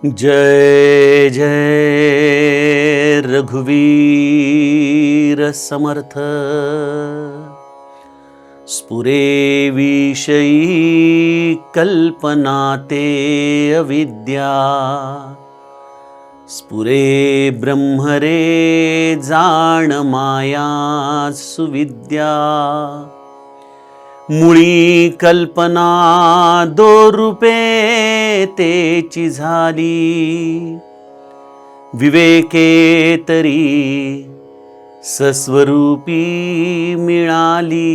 जय जय रघुवीर समर्थ। स्फुरे विषयी कल्पना ते अविद्या, स्फुरे ब्रह्मरे जाण माया सुविद्या। मुळी कल्पना दो रूपे तेची झाली, विवेके तरी सस्वरूपी मिळाली।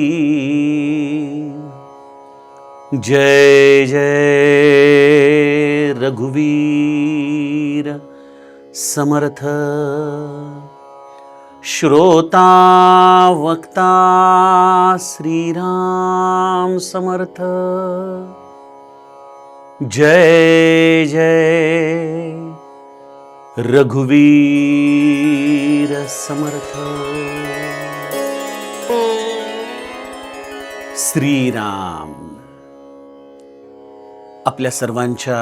जय जय रघुवीर समर्थ। श्रोता वक्ता श्रीराम समर्थ। जय जय रघुवीर समर्थ। श्रीराम आपल्या सर्वांच्या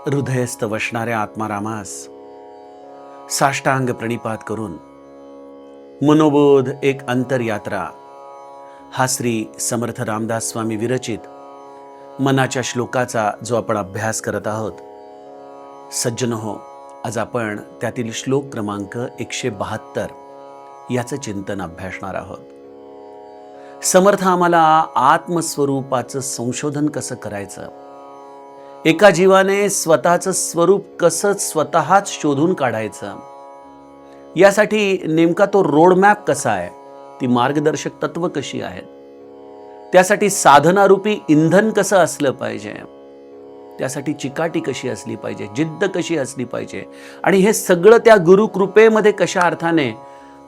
हृदयस्थ वसणाऱ्या आत्मारामास साष्टांग प्रणिपात करून मनोबोध एक अंतरयात्रा हा श्री समर्थ रामदास स्वामी विरचित मनाच्या श्लोकाचा जो आपण अभ्यास करत आहोत, सज्जनो, आज आपण त्यातील श्लोक क्रमांक 172 याचं चिंतन अभ्यासणार आहोत। समर्थ आम्हाला आत्मस्वरूपाचं संशोधन कसं करायचं, एका जीवाने स्वतःचं स्वरूप कसं स्वतःच शोधून काढायचं, यासाठी नेमका तो रोडमॅप कसा आहे, ती मार्गदर्शक तत्व कशी आहेत, त्यासाठी साधनारूपी इंधन कसं असलं पाहिजे, त्यासाठी चिकाटी कशी असली पाहिजे, जिद्द कशी असली पाहिजे, आणि हे सगळं त्या गुरुकृपेमध्ये कशा अर्थाने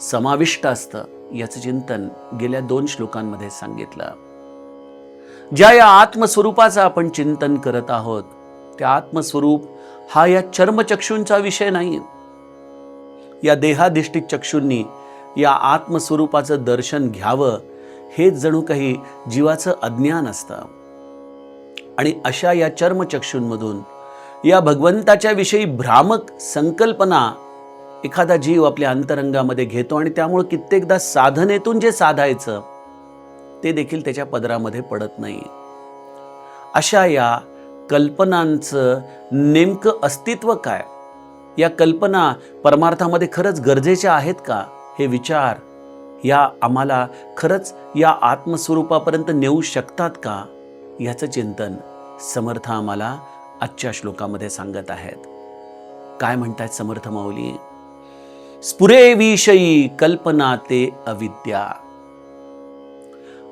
समाविष्ट असतं, याचं चिंतन गेल्या 2 श्लोकांमध्ये सांगितलं। ज्या या आत्मस्वरूपाचं आपण चिंतन करत आहोत, त्या आत्मस्वरूप हा या चर्मचक्षूंचा विषय नाही। या देहाधिष्ठित चक्षुंनी या आत्मस्वरूपाचं दर्शन घ्यावं हे जणू काही जीवाचं अज्ञान असतं, आणि अशा या चर्मचक्षूंमधून या भगवंताच्या विषयी भ्रामक संकल्पना एखादा जीव आपल्या अंतरंगामध्ये घेतो, आणि त्यामुळे कित्येकदा साधनेतून जे साधायचं ते देखील त्याच्या पदरामध्ये पडत नाही। अशा या कल्पनांचं नेमकं अस्तित्व काय, या कल्पना परमार्थामध्ये खरंच गरजेच्या आहेत का, हे विचार या आम्हाला खरंच या आत्मस्वरूपापर्यंत नेऊ शकतात का, याचं चिंतन समर्थ आम्हाला आजच्या श्लोकामध्ये सांगत आहेत। काय म्हणतात समर्थ माऊली? स्फुरे विषयी कल्पना ते अविद्या।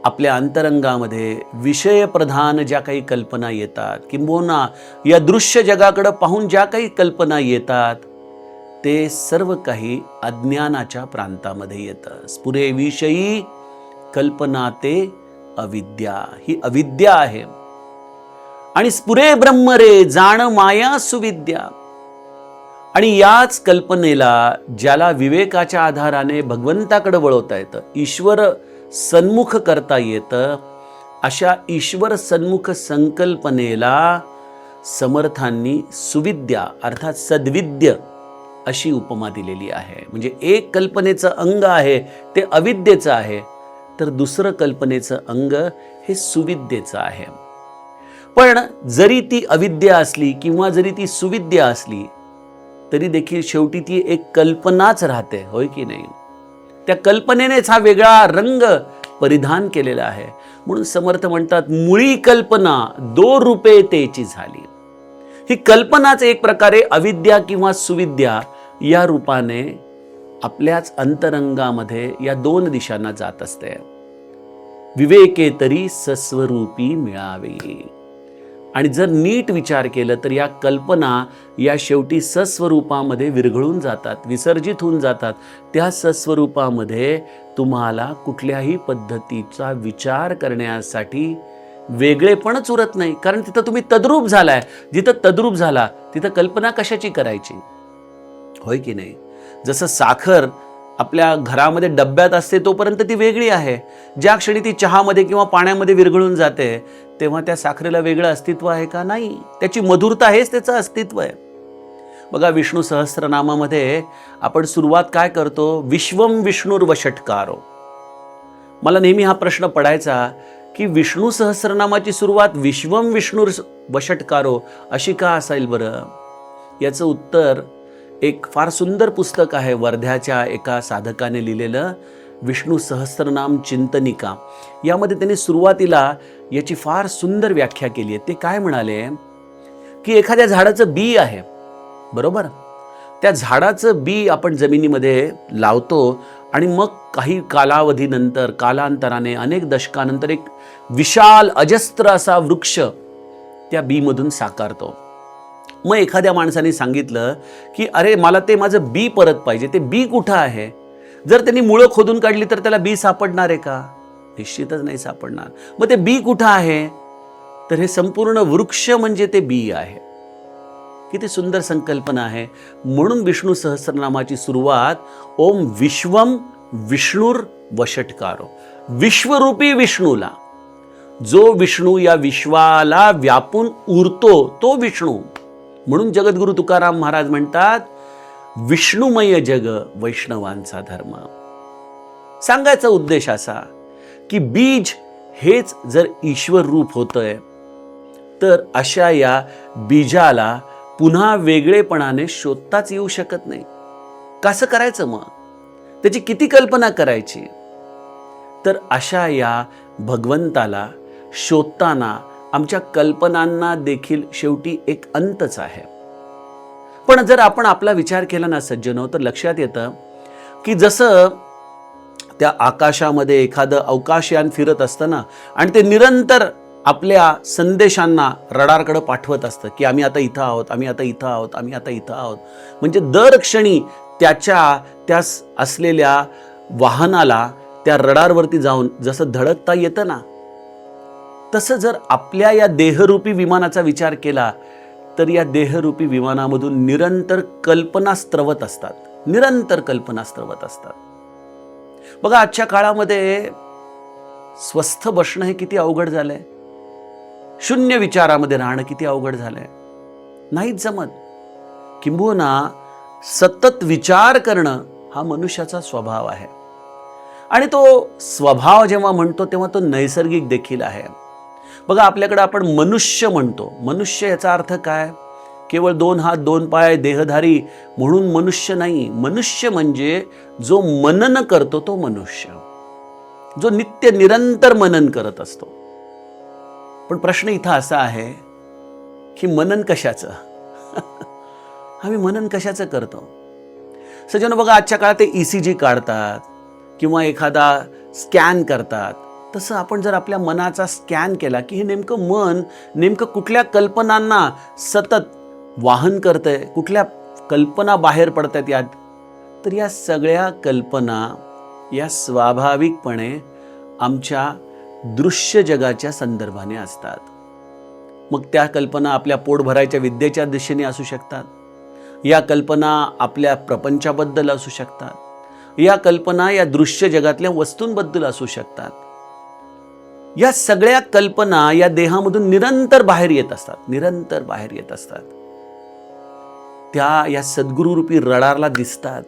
आपल्या अंतरंगामध्ये विषय प्रधान ज्या काही कल्पना येतात, किंबहुना या दृश्य जगाकडे पाहून ज्या काही कल्पना येतात, ते सर्व काही अज्ञानाच्या प्रांतामध्ये येतं। स्फुरे विषयी कल्पना ते अविद्या, ही अविद्या आहे। आणि स्फुरे ब्रह्म रे जाण माया सुविद्या। आणि याच कल्पनेला ज्याला विवेकाच्या आधाराने भगवंताकडे वळवता येतं, ईश्वर सन्मुख करता येतं, अशा ईश्वर सन्मुख संकल्पनेला समर्थांनी सुविद्या अर्थात सद्विद्य अशी उपमा दिलेली आहे। म्हणजे एक कल्पनेचं अंग आहे ते अविद्येचं आहे, तर दुसरं कल्पनेचं अंग हे सुविद्येचं आहे। पण जरी ती अविद्या असली किंवा जरी ती सुविद्या असली, तरी देखील शेवटी ती एक कल्पनाच राहते, होय की नाही? त्या कल्पनेनेच हा वेगळा रंग परिधान केलेला आहे। म्हणून समर्थ म्हणतात, मुळी कल्पना दो रूपे तेची झाली। ही कल्पनाच एक प्रकारे अविद्या किंवा सुविद्या या रूपाने आपल्याच अंतरंगामध्ये या 2 दिशांना जात असते। विवेके तरी सस्वरूपी मिळावे। आणि जर नीट विचार केलं तर या कल्पना या शेवटी सस्वरूपामध्ये विरघळून जातात, विसर्जित होऊन जातात। त्या सस्वरूपामध्ये तुम्हाला कुठल्याही पद्धतीचा विचार करण्यासाठी वेगळेपणच उरत नाही, कारण तिथं तुम्ही तद्रूप झालाय। जिथं तद्रूप झाला तिथं कल्पना कशाची करायची, होय की नाही? जसं साखर आपल्या घरामध्ये डब्यात असते तोपर्यंत ती वेगळी आहे, ज्या क्षणी ती चहामध्ये किंवा पाण्यामध्ये विरघळून जाते तेव्हा त्या साखरेला वेगळं अस्तित्व आहे का? नाही, त्याची मधुरता हेच त्याचं अस्तित्व आहे। बघा, विष्णू सहस्त्रनामामध्ये आपण सुरुवात काय करतो? विश्वम विष्णुर्वषट्कारो. मला नेहमी हा प्रश्न पडायचा की विष्णू सहस्त्रनामाची सुरुवात विश्वम विष्णुर्वषट्कारो अशी का असेल बरं? याचं उत्तर एक फार सुंदर पुस्तक आहे, वर्ध्याच्या एका साधकाने लिहिलेलं विष्णू सहस्त्रनाम चिंतनिका. यामध्ये त्यांनी सुरुवातीला याची फार सुंदर व्याख्या केली आहे. ते काय म्हणाले की एखाद्या झाडाचं बी आहे, बरोबर? त्या झाडाचं बी आपण जमिनीमध्ये लावतो आणि मग काही कालावधीनंतर, कालांतराने, अनेक दशकानंतर एक विशाल अजस्त्र असा वृक्ष त्या बीमधून साकारतो. मग एखाद्या माणसाने सांगितलं की अरे, मला ते माझं बी परत पाहिजे. ते बी कुठं आहे? जर त्यांनी मुळं खोदून काढली तर त्याला बी सापडणार आहे का? निश्चितच नाही सापडणार. मग ते बी कुठं आहे? तर हे संपूर्ण वृक्ष म्हणजे ते बी आहे. किती सुंदर संकल्पना आहे. म्हणून विष्णू सहस्त्रनामाची सुरुवात ओम विश्वम विष्णुर वषट्कारो. विश्वरूपी विष्णूला, जो विष्णू या विश्वाला व्यापून उरतो तो विष्णू. म्हणून जगद्गुरु तुकाराम महाराज म्हणतात, विष्णुमय जग वैष्णवांचा धर्म. सांगायचा उद्देश असा की बीज हेच जर ईश्वर रूप होतंय तर अशा या बीजाला पुन्हा वेगळेपणाने शोधताच येऊ शकत नाही. कसं करायचं मग? त्याची किती कल्पना करायची? तर अशा या भगवंताला शोधताना आमच्या कल्पनांना देखील शेवटी एक अंतच आहे. पण जर आपण आपला विचार केला ना सज्जनो, तर लक्षात येतं की जसं त्या आकाशामध्ये एखादं अवकाशयान फिरत असतं ना, आणि ते निरंतर आपल्या संदेशांना रडारकडे पाठवत असतं की आम्ही आता इथं आहोत, आम्ही आता इथं आहोत, आम्ही आता इथं आहोत. म्हणजे दर क्षणी त्या असलेल्या वाहनाला त्या रडारवरती जाऊन जसं धडकता येतं ना, तसं जर आपल्या या देहरूपी विमानाचा विचार केला तर या देहरूपी विमानामधून निरंतर कल्पना स्त्रवत असतात, निरंतर कल्पना स्त्रवत असतात. बघा, आजच्या काळामध्ये स्वस्थ बसणं हे किती अवघड झालंय. शून्य विचारामध्ये राहणं किती अवघड झालंय. नाहीच जमत. किंबहुना सतत विचार करणं हा मनुष्याचा स्वभाव आहे. आणि तो स्वभाव जेव्हा म्हणतो तेव्हा तो नैसर्गिक देखील आहे. बघा, आपल्याकडे आपण मनुष्य म्हणतो. मनुष्य याचा अर्थ काय? केवळ 2 हात 2 पाय देहधारी म्हणून मनुष्य नाही. मनुष्य म्हणजे जो मनन करतो तो मनुष्य, जो नित्य निरंतर मनन करत असतो. पण प्रश्न इथं असा आहे की मनन कशाचं? आम्ही मनन कशाचं करतो? सज्जनो, बघा, आजच्या काळात ते ECG काढतात किंवा एखादा स्कॅन करतात. तसं आपण जर आपल्या मनाचा स्कॅन केला की हे नेमकं मन नेमकं कुठल्या कल्पनांना सतत वाहन करतंय, कुठल्या कल्पना बाहेर पडतात यात, तर या सगळ्या कल्पना या स्वाभाविकपणे आमच्या दृश्य जगाच्या संदर्भाने असतात. मग त्या कल्पना आपल्या पोट भरायच्या विद्येच्या दिशेने असू शकतात, या कल्पना आपल्या प्रपंचाबद्दल असू शकतात, या कल्पना या दृश्य जगातल्या वस्तूंबद्दल असू शकतात. या सगळ्या कल्पना या देहामधून निरंतर बाहेर येत असतात, निरंतर बाहेर येत असतात. त्या या सद्गुरूरूपी रडारला दिसतात.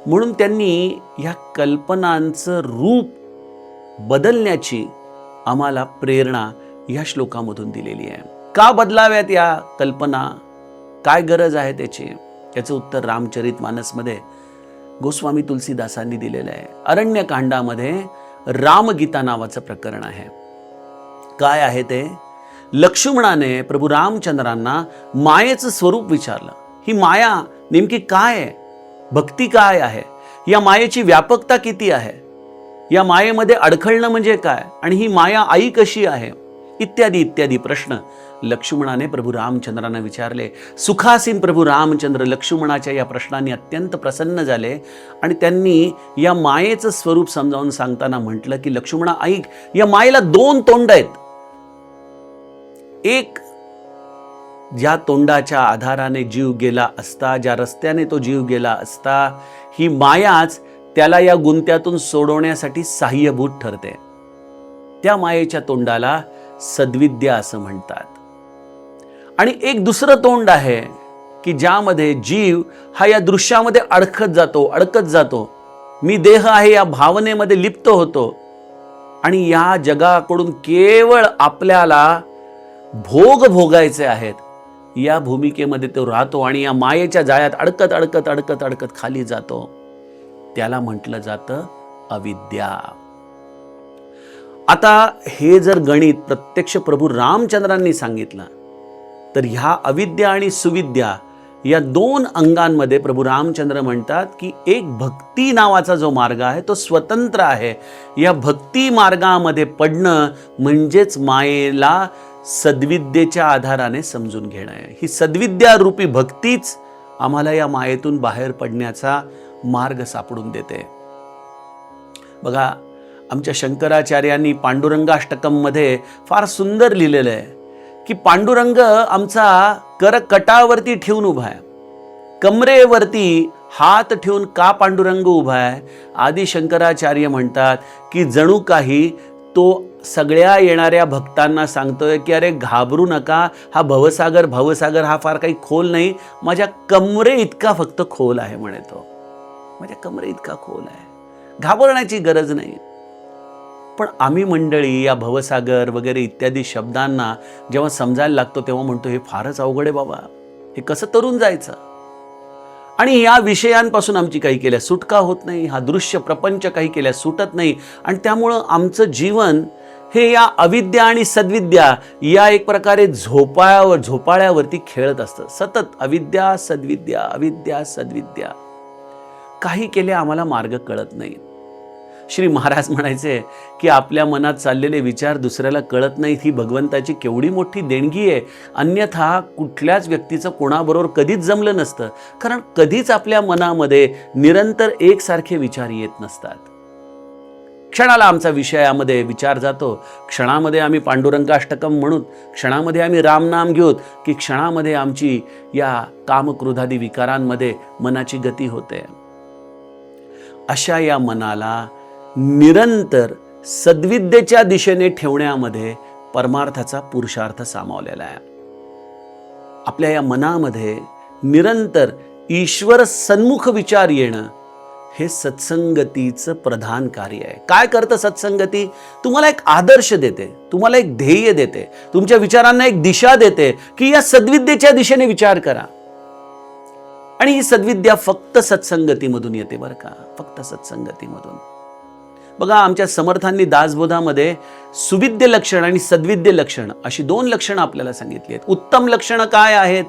म्हणून त्यांनी या कल्पनांचं रूप बदलण्याची आम्हाला प्रेरणा या श्लोकामधून दिलेली आहे. का बदलाव्यात या कल्पना? काय गरज आहे त्याची? याचं उत्तर रामचरितमानसमध्ये गोस्वामी तुलसीदासांनी दिलेलं आहे. अरण्यकांडामध्ये रामगीता नावाचं प्रकरण आहे. काय आहे ते? लक्ष्मणाने प्रभू रामचंद्रांना मायेचं स्वरूप विचारलं. ही माया नेमकी काय आहे? भक्ती काय आहे? या मायेची व्यापकता किती आहे? या मायेमध्ये अडखळणं म्हणजे काय? आणि ही माया आई कशी आहे? इत्यादी इत्यादी प्रश्न लक्ष्मणाने प्रभू रामचंद्रांना विचारले. सुखासीन प्रभू रामचंद्र लक्ष्मणाच्या या प्रश्नांनी अत्यंत प्रसन्न झाले आणि त्यांनी या मायेचं स्वरूप समजावून सांगताना म्हटलं की लक्ष्मणा ऐक, या मायेला 2 तोंड आहेत. एक, ज्या तोंडाच्या आधाराने जीव गेला असता, ज्या रस्त्याने तो जीव गेला असता, ही मायाच त्याला या गुंत्यातून सोडवण्यासाठी सहाय्यभूत ठरते. त्या मायेच्या तोंडाला सद्विद्या असं म्हणतात. आणि एक दुसरं तोंड आहे की ज्यामध्ये जीव हा या दृश्यामध्ये अडकत जातो. मी देह आहे या भावनेमध्ये लिप्त होतो आणि या जगाकडून केवळ आपल्याला भोग भोगायचे आहेत या भूमिकेमध्ये तो राहतो आणि या मायेच्या जाळ्यात अडकत खाली जातो. त्याला म्हटलं जातं अविद्या. आता हे जर गणित प्रत्यक्ष प्रभू रामचंद्रांनी सांगितलं तर ह्या अविद्या आणि सुविद्या या दोन अंगांमध्ये प्रभू रामचंद्र म्हणतात की एक भक्ती नावाचा जो मार्ग आहे तो स्वतंत्र आहे. या भक्ती मार्गामध्ये पडणं म्हणजेच मायेला सद्विद्येच्या आधाराने समजून घेणं आहे. ही सद्विद्या रूपी भक्तीच आम्हाला या मायेतून बाहेर पडण्याचा मार्ग सापडून देते. बघा, आमच्या शंकराचार्यांनी पांडुरंगाष्टकम मध्ये फार सुंदर लिहिलेलं आहे की पांडुरंग आमचा करकटावरती ठेवून उभा आहे, कमरेवरती हात ठेवून का पांडुरंग उभा आहे. आदी शंकराचार्य म्हणतात की जणू काही तो सगळ्या येणाऱ्या भक्तांना सांगतोय की अरे घाबरू नका, हा भवसागर हा फार काही खोल नाही, माझ्या कमरे इतका फक्त खोल आहे म्हणे. तो माझ्या कमरे इतका खोल आहे, घाबरण्याची गरज नाही. पण आम्ही मंडळी या भवसागर वगैरे इत्यादी शब्दांना जेव्हा समजायला लागतो तेव्हा म्हणतो हे फारच अवघड आहे बाबा, हे कसं तरून जायचं. आणि या विषयांपासून आमची काही केल्या सुटका होत नाही, हा दृश्य प्रपंच काही केल्या सुटत नाही आणि त्यामुळं आमचं जीवन हे या अविद्या आणि सद्विद्या या एक प्रकारे झोपाळ्यावरती खेळत असतं. सतत अविद्या सद्विद्या. काही केले आम्हाला मार्ग कळत नाही. श्री महाराज म्हणायचे की आपल्या मनात चाललेले विचार दुसऱ्याला कळत नाहीत, ही भगवंताची केवढी मोठी देणगी आहे. अन्यथा कुठल्याच व्यक्तीचं कोणाबरोबर कधीच जमलं नसतं, कारण कधीच आपल्या मनामध्ये निरंतर एकसारखे विचार येत नसतात. क्षणाला आमचा विषयामध्ये विचार जातो, क्षणामध्ये आम्ही पांडुरंगाष्टकम म्हणून, क्षणामध्ये आम्ही रामनाम घेऊत, की क्षणामध्ये आमची या कामक्रोधादी विकारांमध्ये मनाची गती होते. अशा या मनाला निरंतर सद्विद्येच्या दिशेने ठेवण्यामध्ये परमार्थाचा पुरुषार्थ सामावलेला आहे. आपल्या या मनामध्ये निरंतर ईश्वर सन्मुख विचार येणं हे सत्संगतीचं प्रधान कार्य आहे. काय करतं सत्संगती? तुम्हाला एक आदर्श देते, तुम्हाला एक ध्येय देते, तुमच्या विचारांना एक दिशा देते की या सद्विद्येच्या दिशेने विचार करा. आणि ही सद्विद्या फक्त सत्संगतीमधून येते बरं का, फक्त सत्संगतीमधून. बघा, आमच्या समर्थांनी दासबोधामध्ये सुविद्य लक्षण आणि सद्विद्य लक्षण अशी दोन लक्षणं आपल्याला सांगितली आहेत. उत्तम लक्षणं काय आहेत?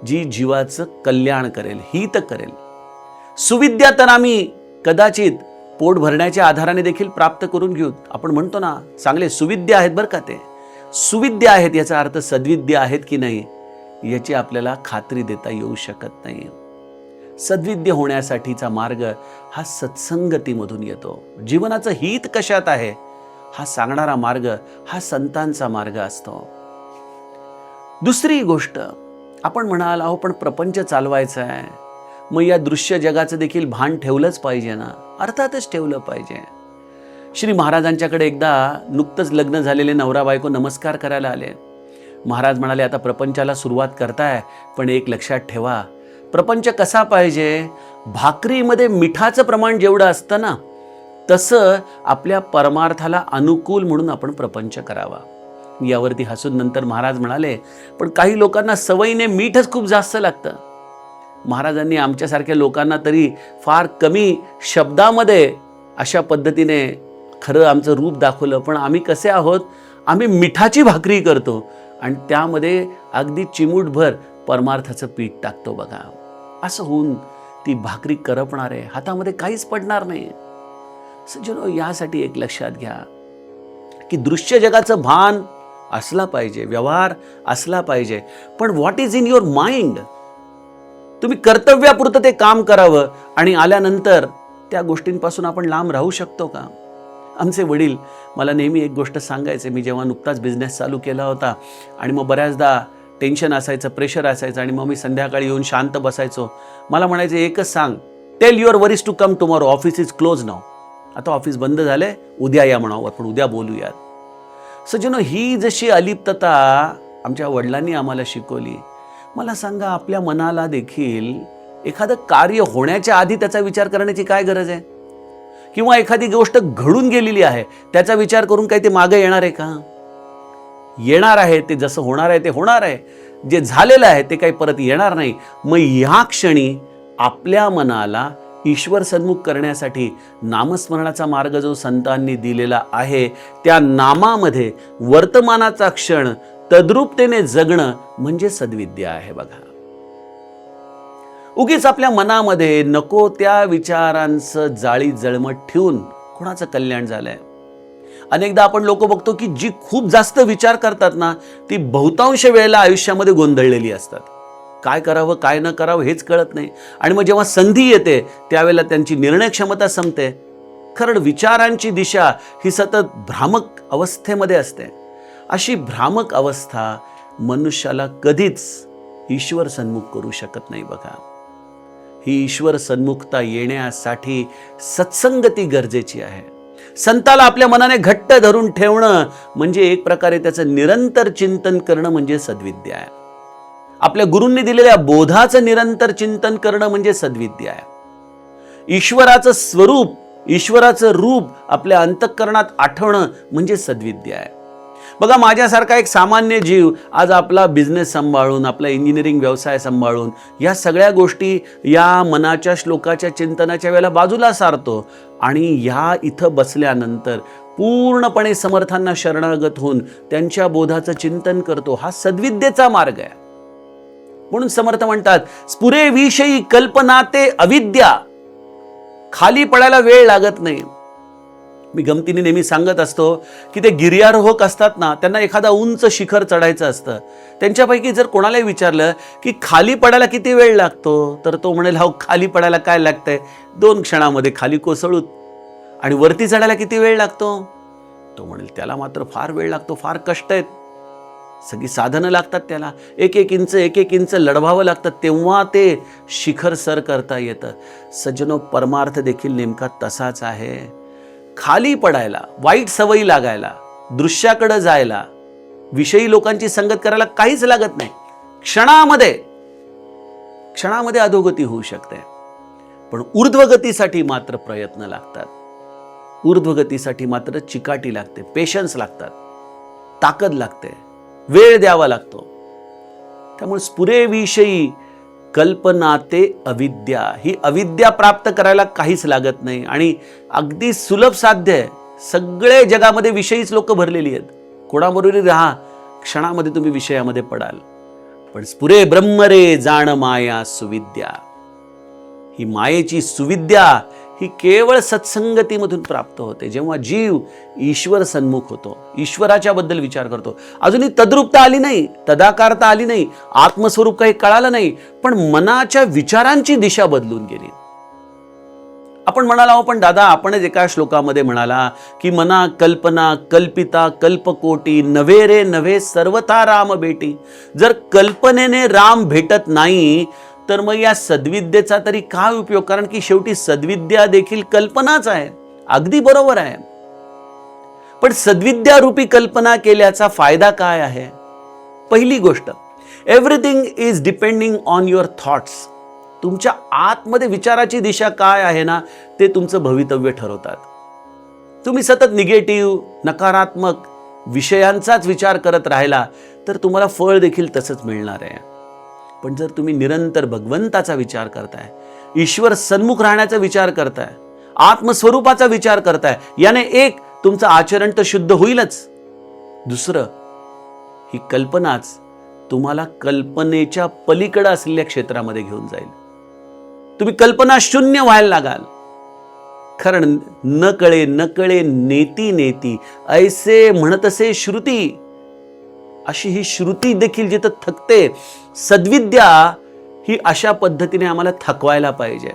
जी जीवाचं कल्याण करेल, हित करेल. सुविद्या तर आम्ही कदाचित पोट भरण्याच्या आधाराने देखील प्राप्त करून घेऊ. आपण म्हणतो ना चांगले सुविद्य आहेत बरं का, ते सुविद्य आहेत याचा अर्थ सद्विद्य आहेत की नाही याची आपल्याला खात्री देता येऊ शकत नाही. सद्विद्य होण्यासाठीचा मार्ग हा सत्संगतीमधून येतो. जीवनाचं हित कशात आहे हा सांगणारा मार्ग हा संतांचा मार्ग असतो. दुसरी गोष्ट, आपण म्हणाल अहो पण प्रपंच चालवायचा आहे, मग या दृश्य जगाचं देखील भान ठेवलंच पाहिजे ना. अर्थातच ठेवलं पाहिजे. श्री महाराजांच्याकडे एकदा नुकतंच लग्न झालेले नवरा बायको नमस्कार करायला आले. महाराज म्हणाले आता प्रपंचाला सुरुवात करताय, पण एक लक्षात ठेवा, प्रपंच कसा पाहिजे? भाकरीमध्ये मिठाचं प्रमाण जेवढं असतं ना तसं आपल्या परमार्थाला अनुकूल म्हणून आपण प्रपंच करावा. यावरती हसून नंतर महाराज म्हणाले पण काही लोकांना सवयीने मीठच खूप जास्त लागतं. महाराजांनी आमच्यासारख्या लोकांना तरी फार कमी शब्दामध्ये अशा पद्धतीने खरं आमचं रूप दाखवलं. पण आम्ही कसे आहोत? आम्ही मिठाची भाकरी करतो आणि त्यामध्ये अगदी चिमूटभर परमार्थाचं पीठ टाकतो बघा. असं होऊन ती भाकरी करपणार आहे, हातामध्ये काहीच पडणार नाही. सज्जनो, यासाठी एक लक्षात घ्या की दृश्य जगाचं भान असला पाहिजे, व्यवहार असला पाहिजे, पण what is in your mind? तुम्ही कर्तव्यापुरतं ते काम करावं आणि आल्यानंतर त्या गोष्टींपासून आपण लांब राहू शकतो का? आमचे वडील मला नेहमी एक गोष्ट सांगायचे. मी जेव्हा नुकताच बिझनेस चालू केला होता आणि मग बऱ्याचदा टेन्शन असायचं, प्रेशर असायचं आणि मग मी संध्याकाळी येऊन शांत बसायचो. मला म्हणायचे एकच सांग, tell your worries to come tomorrow, office is close now. आता ऑफिस बंद झालंय, उद्या या म्हणावं, आपण उद्या बोलूयात. सज्जनो, ही जशी अलिप्तता आमच्या वडिलांनी आम्हाला शिकवली, मला सांगा, आपल्या मनाला देखील एखादं कार्य होण्याच्या आधी त्याचा विचार करण्याची काय गरज आहे? किंवा एखादी गोष्ट घडून गेलेली आहे त्याचा विचार करून काही ते मागे येणार आहे का? येणार आहे ते, जसं होणार आहे ते होणार आहे. जे झालेलं आहे ते काही परत येणार नाही. मग ह्या क्षणी आपल्या मनाला ईश्वर सन्मुख करण्यासाठी नामस्मरणाचा मार्ग जो संतांनी दिलेला आहे, त्या नामामध्ये वर्तमानाचा क्षण तद्रूपतेने जगणं म्हणजे सद्विद्या आहे. बघा, उगीच आपल्या मनामध्ये नको त्या विचारांचं जाळी जळमट ठेवून कोणाचं कल्याण झालंय? अनेकदा आपण लोक बघतो की जी खूप जास्त विचार करतात ना, ती बहुतांश वेळेला आयुष्यामध्ये गोंधळलेली असतात. काय करावं काय न करावं हेच कळत नाही. आणि मग जेव्हा संधी येते त्यावेळेला त्यांची निर्णय क्षमता संपते. कारण विचारांची दिशा ही सतत भ्रामक अवस्थेमध्ये असते. अशी भ्रामक अवस्था मनुष्याला कधीच ईश्वर सन्मुख करू शकत नाही. बघा, ही ईश्वर सन्मुखता येण्यासाठी सत्संगती गरजेची आहे. संताला आपल्या मनाने घट्ट धरून ठेवणं म्हणजे एक प्रकारे त्याचं निरंतर चिंतन करणं म्हणजे सद्विद्या आहे. आपल्या गुरूंनी दिलेल्या बोधाचं निरंतर चिंतन करणं म्हणजे सद्विद्या आहे. ईश्वराचं स्वरूप, ईश्वराचं रूप आपल्या अंतःकरणात आठवणं म्हणजे सद्विद्या आहे. बघा, माझ्यासारखा एक सामान्य जीव आज आपला बिझनेस सांभाळून, आपला इंजिनिअरिंग व्यवसाय सांभाळून या सगळ्या गोष्टी या मनाच्या श्लोकाच्या चिंतनाच्या वेळेला बाजूला सारतो आणि या इथं बसल्यानंतर पूर्णपणे समर्थांना शरणागत होऊन त्यांच्या बोधाचं चिंतन करतो. हा सद्विद्येचा मार्ग आहे. म्हणून समर्थ म्हणतात, स्फुरे विषयी कल्पना ते अविद्या. खाली पडायला वेळ लागत नाही. मी गमतीने नेहमी सांगत असतो की ते गिर्यारोहक असतात ना, त्यांना एखादा उंच शिखर चढायचं असतं. त्यांच्यापैकी जर कोणालाही विचारलं की खाली पडायला किती वेळ लागतो, तर तो म्हणेल, हो, खाली पडायला काय लागतंय, 2 क्षणामध्ये खाली कोसळूत. आणि वरती चढायला किती वेळ लागतो, तो म्हणेल, त्याला मात्र फार वेळ लागतो, फार कष्ट आहेत, सगळी साधनं लागतात, त्याला एक एक इंच लढवावं लागतं, तेव्हा ते शिखर सर करता येतं. सज्जनो, परमार्थ देखील नेमका तसाच आहे. खाली पडायला, वाईट सवयी लागायला, दृश्याकडे जायला, विषयी लोकांची संगत करायला काहीच लागत नाही. क्षणामध्ये अधोगती होऊ शकते. पण ऊर्ध्वगतीसाठी मात्र प्रयत्न लागतात. ऊर्ध्वगतीसाठी मात्र चिकाटी लागते, पेशन्स लागतात, ताकद लागते, वेळ द्यावा लागतो. त्यामुळे स्फुरेविषयी कल्पना ते अविद्या. ही अविद्या प्राप्त करायला काहीच लागत नाही आणि अगदी सुलभ साध्य आहे. सगळे जगामध्ये विषयीच लोक भरलेली आहेत. कोणाबरोबर राहा, क्षणामध्ये तुम्ही विषयामध्ये पडाल. पण स्फुरे ब्रह्मरे जाण माया सुविद्या. ही मायेची सुविद्या ही केवळ सत्संगतीमधून प्राप्त होते, जेव्हा जीव ईश्वर सन्मुख होतो, ईश्वराच्या बद्दल विचार करतो. अजूनही तद्रूपता आली नाही, तदाकारता आली नाही, आत्मस्वरूप काही कळालं नाही, पण मनाच्या विचारांची दिशा बदलून गेली. आपण म्हणाला, हो पण दादा, आपणच एका श्लोकामध्ये म्हणाला की मना कल्पना कल्पिता कल्पकोटी, नव्हे रे नव्हे सर्वथा राम भेटी. जर कल्पनेने राम भेटत नाही तर मग या सद्विद्येचा तरी काय उपयोग? कारण की शेवटी सद्विद्या देखील कल्पनाच आहे. अगदी बरोबर आहे. पण सद्विद्या रूपी कल्पना केल्याचा फायदा काय आहे? पहिली गोष्ट, everything is depending on your thoughts. तुमच्या आतमध्ये विचाराची दिशा काय आहे ना, ते तुमचं भवितव्य ठरवतात. तुम्ही सतत निगेटिव्ह, नकारात्मक विषयांचाच विचार करत राहिला तर तुम्हाला फळ देखील तसंच मिळणार आहे. पण जर तुम्ही निरंतर भगवंताचा विचार करताय, ईश्वर सन्मुख राहण्याचा विचार करताय, आत्मस्वरूपाचा विचार करताय, याने एक, तुमचं आचरण तर शुद्ध होईलच. दुसरं, ही कल्पनाच तुम्हाला कल्पनेच्या पलीकडे असलेल्या क्षेत्रामध्ये घेऊन जाईल. तुम्ही कल्पना शून्य व्हायला लागाल. कारण न कळे नेती नेती ऐसे म्हणतसे श्रुती. अशी ही श्रुती देखील जिथं थकते, सद्विद्या ही अशा पद्धतीने आम्हाला थकवायला पाहिजे.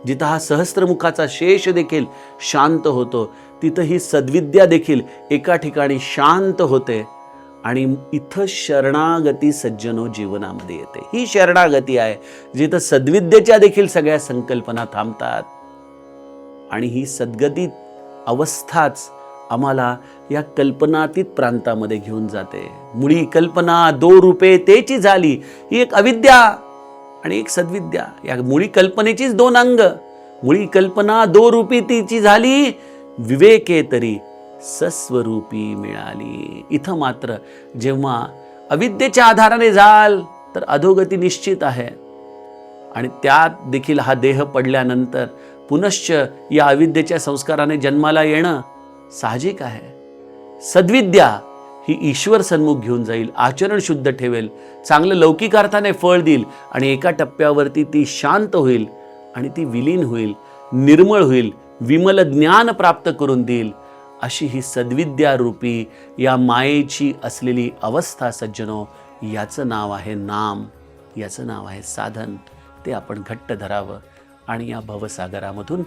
जिथं हा सहस्त्रमुखाचा शेष देखील शांत होतो, तिथं ही सद्विद्या देखील एका ठिकाणी शांत होते. आणि इथं शरणागती सज्जनो जीवनामध्ये येते. ही शरणागती आहे जिथं सद्विद्येच्या देखील सगळ्या संकल्पना थांबतात. आणि ही सद्गती अवस्थाच आम्हाला या कल्पनातीत प्रांतामध्ये घेऊन जाते. मुळी कल्पना दो रूपे तेची झाली, ही एक अविद्या आणि एक सद्विद्या. या मुळी कल्पनेचीच दोन अंग. मुळी कल्पना दो रूपी तिची झाली, विवेके तरी सस्वरूपी मिळाली. इथं मात्र जेव्हा अविद्येच्या आधाराने जाल तर अधोगती निश्चित आहे. आणि त्यात देखील हा देह पडल्यानंतर पुनश्च या अविद्येच्या संस्काराने जन्माला येणं साहजिक आहे. सद्विद्या ही ईश्वर सन्मुख घेऊन जाईल, आचरण शुद्ध ठेवेल, चांगलं लौकिक अर्थाने फळ देईल आणि एका टप्प्यावरती ती शांत होईल आणि ती विलीन होईल, निर्मळ होईल, विमल ज्ञान प्राप्त करून देईल. अशी ही सद्विद्या रूपी या मायेची असलेली अवस्था सज्जनो, याचं नाव आहे नाम, याचं नाव आहे साधन. ते आपण घट्ट धरावं आणि या भवसागरामधून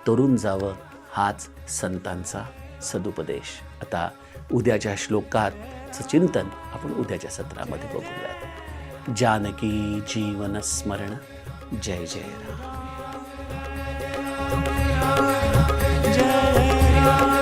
तरुण जावं, हाच संतांचा सदुपदेश. आता उद्याच्या श्लोकाचं चिंतन आपण उद्याच्या सत्रामध्ये बघूयात. जानकी जीवन स्मरण. जय जय राम. जय राम.